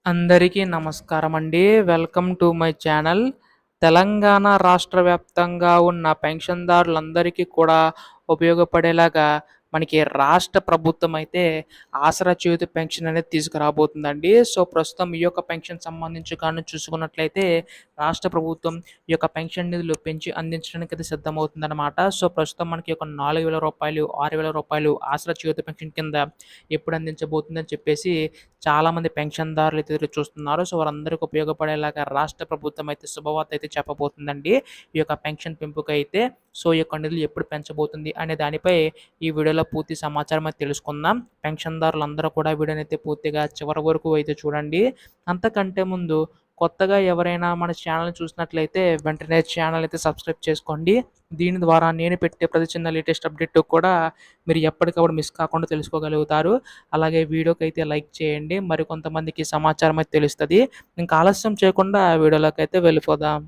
అందరికీ నమస్కారమండి. Welcome to my channel. Telangana రాష్ట్ర వ్యాప్తంగా ఉన్న పెన్షన్‌దారులందరికీ కూడా ఉపయోగపడేలాగా మనకి రాష్ట్ర ప్రభుత్వం అయితే ఆసరా చేయూత పెన్షన్ అనేది తీసుకురాబోతుందండి. సో, ప్రస్తుతం ఈ యొక్క పెన్షన్ సంబంధించి కానీ చూసుకున్నట్లయితే రాష్ట్ర ప్రభుత్వం ఈ యొక్క పెన్షన్ నిధులు పెంచి అందించడానికి అయితే సిద్ధమవుతుందనమాట. సో, ప్రస్తుతం మనకి ఒక రూ. 4,000, రూ. 6,000 ఆసరా చేయూత పెన్షన్ కింద ఎప్పుడు అందించబోతుందని చెప్పేసి చాలామంది పెన్షన్‌దారులు అయితే ఎదురు చూస్తున్నారు. సో, వారందరికి ఉపయోగపడేలాగా రాష్ట్ర ప్రభుత్వం అయితే శుభవార్త అయితే చెప్పబోతుందండి. ఈ యొక్క పెన్షన్ పెంపుకైతే. సో, ఈ యొక్క నిధులు ఎప్పుడు పెంచబోతుంది అనే దానిపై ఈ వీడియోలో పూర్తి సమాచారం అయితే తెలుసుకుందాం. పెన్షన్‌దారులందరూ కూడా వీడియోని అయితే పూర్తిగా చివరి వరకు అయితే చూడండి. అంతకంటే ముందు కొత్తగా ఎవరైనా మన ఛానెల్‌ని చూసినట్లయితే వెంటనే ఛానెల్ అయితే సబ్స్క్రైబ్ చేసుకోండి. దీని ద్వారా నేను పెట్టే ప్రతి చిన్న లేటెస్ట్ అప్డేట్ కూడా మీరు ఎప్పటికప్పుడు మిస్ కాకుండా తెలుసుకోగలుగుతారు. అలాగే వీడియోకైతే లైక్ చేయండి. మరికొంతమందికి సమాచారం అయితే తెలుస్తది. ఇంకా ఆలస్యం చేయకుండా వీడియోలోకైతే వెళ్ళిపోదాం.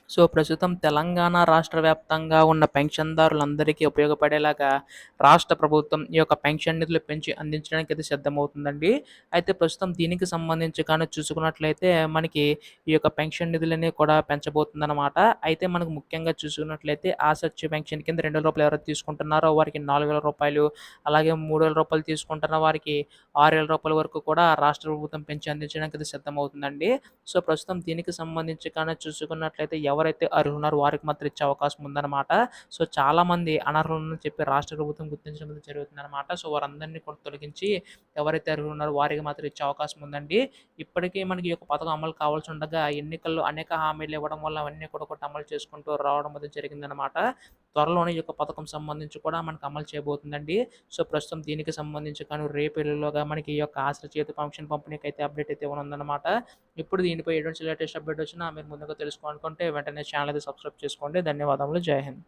సో, ప్రస్తుతం తెలంగాణ రాష్ట్ర వ్యాప్తంగా ఉన్న పెన్షన్‌దారులందరికీ ఉపయోగపడేలాగా రాష్ట్ర ప్రభుత్వం ఈ యొక్క పెన్షన్ నిధులు పెంచి అందించడానికి అయితే సిద్ధమవుతుందండి. అయితే ప్రస్తుతం దీనికి సంబంధించి కానీ చూసుకున్నట్లయితే మనకి ఈ యొక్క పెన్షన్ నిధులనేవి కూడా పెంచబోతుందనమాట. అయితే మనకు ముఖ్యంగా చూసుకున్నట్లయితే ఆసరా పెన్షన్ కింద రూ. 2,000 ఎవరైతే తీసుకుంటున్నారో వారికి రూ. 4,000, అలాగే రూ. 3,000 తీసుకుంటున్న వారికి రూ. 6,000 వరకు కూడా రాష్ట్ర ప్రభుత్వం పెంచి అందించడానికి అయితే సిద్ధమవుతుందండి. సో, ప్రస్తుతం దీనికి సంబంధించి కానీ చూసుకున్నట్లయితే ఎవరైతే అర్హులున్నారో వారికి మాత్రం ఇచ్చే అవకాశం ఉందన్నమాట. సో, చాలామంది అనర్హులని చెప్పి రాష్ట్ర ప్రభుత్వం గుర్తించడం అయితే జరుగుతుందన్నమాట. సో, వారందరినీ కూడా తొలగించి ఎవరైతే అర్హులున్నారో వారికి మాత్రం ఇచ్చే అవకాశం ఉందండి. ఇప్పటికే మనకి ఈ యొక్క పథకం అమలు కావాల్సి ఉండగా ఎన్నికల్లో అనేక హామీలు ఇవ్వడం వల్ల అవన్నీ కూడా ఒకటి అమలు చేసుకుంటూ రావడం అయితే జరిగిందన్నమాట. త్వరలోనే ఈ యొక్క పథకం సంబంధించి కూడా మనకు అమలు చేయబోతుందండి. సో, ప్రస్తుతం దీనికి సంబంధించి కానీ రేపు ఎల్లుండిలోగా మనకి ఈ యొక్క ఆసరా చేయూత పెన్షన్ పంపిణీకి అయితే అప్డేట్ అయితే ఇవ్వనుందన్నమాట. ఇప్పుడు దీనిపై ఎటువంటి లేటెస్ట్ అప్డేట్ వచ్చినా మీరు ముందుగా తెలుసుకోవాలనుకుంటే వెంటనే ఛానల్ అయితే సబ్స్క్రైబ్ చేసుకోండి. ధన్యవాదములు. జై హింద్.